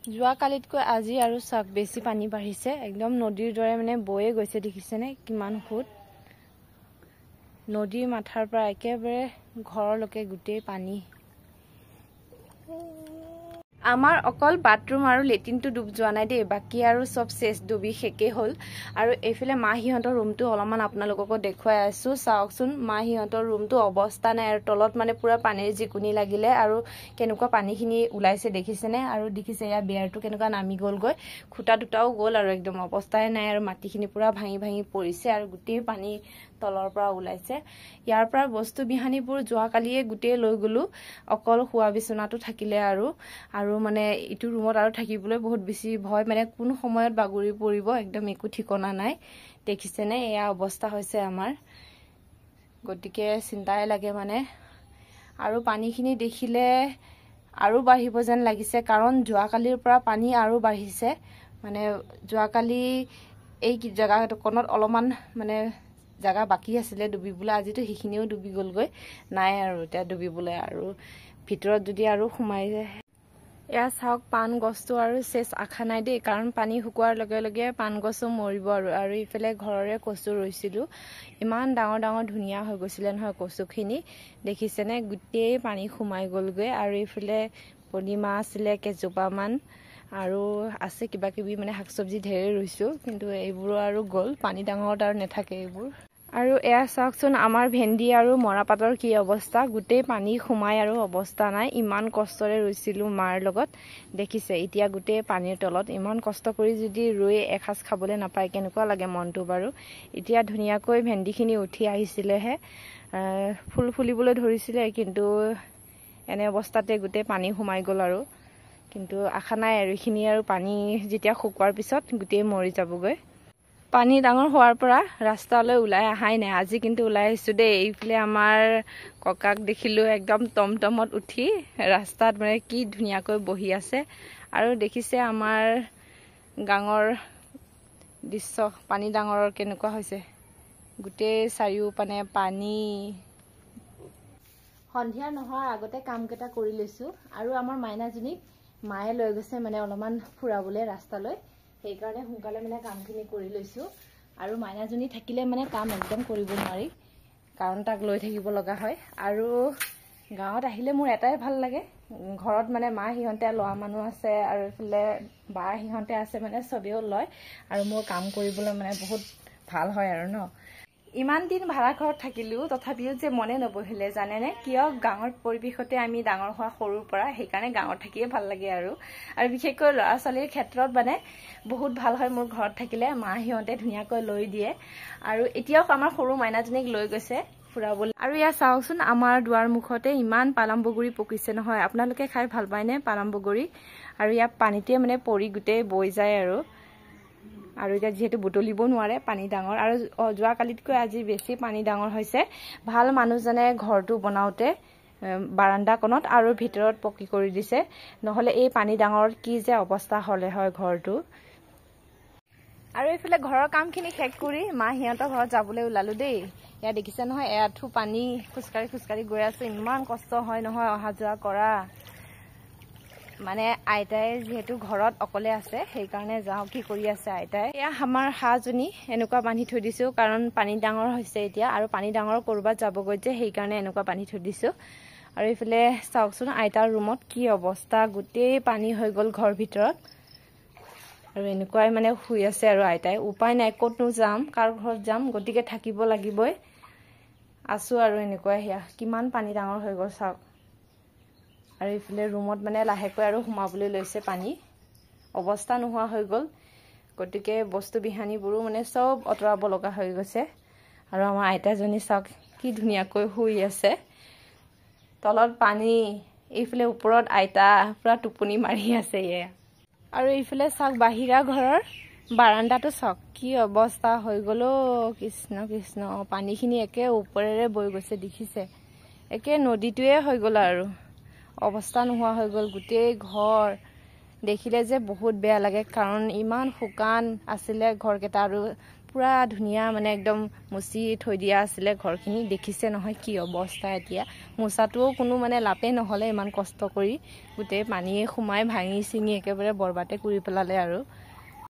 যোৱা কালিতকৈ আজি আৰু চাক বেছি পানী বাঢ়িছে একদম নদীৰ দৰে মানে বয়ে গৈছে দেখিছেনে কিমান ফুট নদীৰ মাথাৰ পৰা একেবাৰে ঘৰলৈকে গোটেই পানী আমাৰ অকল বাথৰুম আৰু লেট্ৰিনটো ডুব যোৱা নাই দেই বাকি আৰু সব শেষ ডুবি শেষে হ'ল আৰু এইফালে মাহিহঁতৰ ৰুমটো অলপমান আপোনালোককো দেখুৱাই আছো চাওকচোন মাহিহঁতৰ ৰুমটো অৱস্থা নাই আৰু তলত মানে পুৰা পানীৰ জিকুনি লাগিলে আৰু কেনেকুৱা পানীখিনি ওলাইছে দেখিছেনে আৰু দেখিছে ইয়া বেয়াৰটো কেনেকুৱা নামি গ'লগৈ খুটা দুটাও গ'ল আৰু একদম অৱস্থাই নাই আৰু মাটিখিনি পুৰা ভাঙি ভাঙি পৰিছে আৰু গোটেই পানী তলৰ পৰা ওলাইছে ইয়াৰ পৰা বস্তু বিহানীবোৰ যোৱা কালিয়ে গোটেই লৈ গলো অকল শুৱা বিছনাটো থাকিলে আৰু মানে ইটো ৰুমত আৰু থাকিবলৈ বহুত বেছি ভয় মানে কোন সময়ত বাগৰি পৰিব একদম একো ঠিকনা নাই দেখিছেনে এয়া অৱস্থা হৈছে আমাৰ গতিকে চিন্তাই লাগে মানে আৰু পানীখিনি দেখিলে আৰু বাঢ়িব যেন লাগিছে কাৰণ যোৱা কালিৰ পৰা পানী আৰু বাঢ়িছে মানে যোৱা কালি এই জায়গাকনত অলপমান মানে জায়গা বাকি আছিলে ডুবিবলৈ আজিতো সেইখিনিও ডুবি গ'লগৈ নাই আৰু এতিয়া ডুবিবলৈ আৰু ভিতৰত যদি আৰু সোমাই যায় এয়া চাওক পান গছটো আৰু শেষ আশা নাই দেই কাৰণ পানী শুকোৱাৰ লগে লগে পান গছো মৰিব আৰু ইফালে ঘৰৰে কচু ৰুইছিলো ইমান ডাঙৰ ডাঙৰ ধুনীয়া হৈ গৈছিলে নহয় কচুখিনি দেখিছেনে গোটেই পানী সোমাই গ'লগৈ আৰু ইফালে পদিমা আছিলে কেজোপামান আৰু আছে কিবা কিবি মানে শাক চব্জি ঢেৰ ৰুইছো কিন্তু এইবোৰ আৰু গ'ল পানী ডাঙৰত আৰু নাথাকে এইবোৰ আৰু এয়া চাওকচোন আমাৰ ভেন্দি আৰু মৰাপাতৰ কি অৱস্থা গোটেই পানী সোমাই আৰু অৱস্থা নাই ইমান কষ্টৰে ৰুইছিলো মাৰ লগত দেখিছে এতিয়া গোটেই পানীৰ তলত ইমান কষ্ট কৰি যদি ৰুই এসাজ খাবলৈ নাপায় কেনেকুৱা লাগে মনটো বাৰু এতিয়া ধুনীয়াকৈ ভেন্দিখিনি উঠি আহিছিলেহে ফুল ফুলিবলৈ ধৰিছিলে কিন্তু এনে অৱস্থাতে গোটেই পানী সোমাই গ'ল আৰু কিন্তু আশা নাই আৰু এইখিনি আৰু পানী যেতিয়া শুকোৱাৰ পিছত গোটেই মৰি যাবগৈ পানী ডাঙৰ হোৱাৰ পৰা ৰাস্তালৈ ওলাই আহাই নাই আজি কিন্তু ওলাই আহিছো দেই এইফালে আমাৰ ককাক দেখিলো একদম টমটমত উঠি ৰাস্তাত মানে কি ধুনীয়াকৈ বহি আছে আৰু দেখিছে আমাৰ গাঙৰ দৃশ্য পানী ডাঙৰৰ কেনেকুৱা হৈছে গোটেই চাৰিওপানে পানী সন্ধিয়া নোহোৱাৰ আগতে কামকেইটা কৰি লৈছো আৰু আমাৰ মাইনাজনীক মায়ে লৈ গৈছে মানে অলপমান ফুৰাবলৈ ৰাস্তালৈ সেইকাৰণে সোনকালে মানে কামখিনি কৰি লৈছো আৰু মাইনাজনী থাকিলে মানে কাম একদম কৰিব নোৱাৰি কাৰণ তাক লৈ থাকিব লগা হয় আৰু গাঁৱত আহিলে মোৰ এটাই ভাল লাগে ঘৰত মানে মা হিহঁতে লোৱা মানুহ আছে আৰু ইফালে বা হিহঁতে আছে মানে চবেও লয় আৰু মোৰ কাম কৰিবলৈ মানে বহুত ভাল হয় আৰু ন ইমান দিন ভাড়া ঘৰত থাকিলো তথাপিও যে মনে নবহিলে জানেনে কিয় গাঁৱৰ পৰিৱেশতে আমি ডাঙৰ হোৱা সৰুৰ পৰা সেইকাৰণে গাঁৱত থাকিয়ে ভাল লাগে আৰু বিশেষকৈ ল'ৰা ছোৱালীৰ ক্ষেত্ৰত মানে বহুত ভাল হয় মোৰ ঘৰত থাকিলে মা হিহঁতে ধুনীয়াকৈ লৈ দিয়ে আৰু এতিয়াও আমাৰ সৰু মাইনাজনীক লৈ গৈছে ফুৰাবলৈ আৰু ইয়া চাওকচোন আমাৰ দুৱাৰ মুখতে ইমান পালাম বগৰী পকিছে নহয় আপোনালোকে খাই ভাল পায়নে পালাম বগৰী আৰু ইয়াত পানীতে মানে পৰি গোটেই বৈ যায় আৰু এতিয়া যেহেতু বুটলিব নোৱাৰে পানী ডাঙৰ আৰু যোৱা কালিতকৈ আজি বেছি পানী ডাঙৰ হৈছে ভাল মানুহজনে ঘৰটো বনাওতে বাৰাণ্ডাকণত আৰু ভিতৰত পকি কৰি দিছে নহলে এই পানী ডাঙৰ কি যে অৱস্থা হলে হয় ঘৰটো আৰু এইফালে ঘৰৰ কামখিনি শেষ কৰি মা হিহঁতৰ ঘৰত যাবলৈ ওলালো দেই এয়া দেখিছে নহয় এয়াঠু পানী খোজকাঢ়ি খোজকাঢ়ি গৈ আছো ইমান কষ্ট হয় নহয় অহা যোৱা কৰা মানে আইতাই যেহেতু ঘৰত অকলে আছে সেইকাৰণে যাওঁ কি কৰি আছে আইতাই এয়া আমাৰ হাঁহজনী এনেকুৱা বান্ধি থৈ দিছো কাৰণ পানী ডাঙৰ হৈছে এতিয়া আৰু পানী ডাঙৰ কৰবাত যাবগৈ যে সেইকাৰণে এনেকুৱা বান্ধি থৈ দিছো আৰু এইফালে চাওকচোন আইতাৰ ৰুমত কি অৱস্থা গোটেই পানী হৈ গ'ল ঘৰ ভিতৰত আৰু এনেকুৱাই মানে শুই আছে আৰু আইতাই উপায় নাই ক'তনো যাম কাৰ ঘৰত যাম গতিকে থাকিব লাগিবই আছো আৰু এনেকুৱাই সেয়া কিমান পানী ডাঙৰ হৈ গ'ল চাওক আৰু ইফালে ৰুমত মানে লাহেকৈ আৰু সোমাবলৈ লৈছে পানী অৱস্থা নোহোৱা হৈ গ'ল গতিকে বস্তু বিহানীবোৰো মানে চব অতৰাব লগা হৈ গৈছে আৰু আমাৰ আইতাজনী চাওক কি ধুনীয়াকৈ শুই আছে তলত পানী এইফালে ওপৰত আইতা পুৰা টোপনি মাৰি আছে আৰু এইফালে চাওক বাহিৰা ঘৰৰ বাৰাণ্ডাটো চাওক কি অৱস্থা হৈ গ'ল কৃষ্ণ কৃষ্ণ পানীখিনি একে ওপৰেৰে বৈ গৈছে দেখিছে একে নদীটোৱে হৈ গ'ল আৰু অৱস্থা নোহোৱা হৈ গ'ল গোটেই ঘৰ দেখিলে যে বহুত বেয়া লাগে কাৰণ ইমান শুকান আছিলে ঘৰকেইটা আৰু পুৰা ধুনীয়া মানে একদম মুচি থৈ দিয়া আছিলে ঘৰখিনি দেখিছে নহয় কি অৱস্থা এতিয়া মোচাটোও কোনো মানে লাপে নহ'লে ইমান কষ্ট কৰি গোটেই পানীয়ে সোমাই ভাঙি চিঙি একেবাৰে বৰবাতে কৰি পেলালে আৰু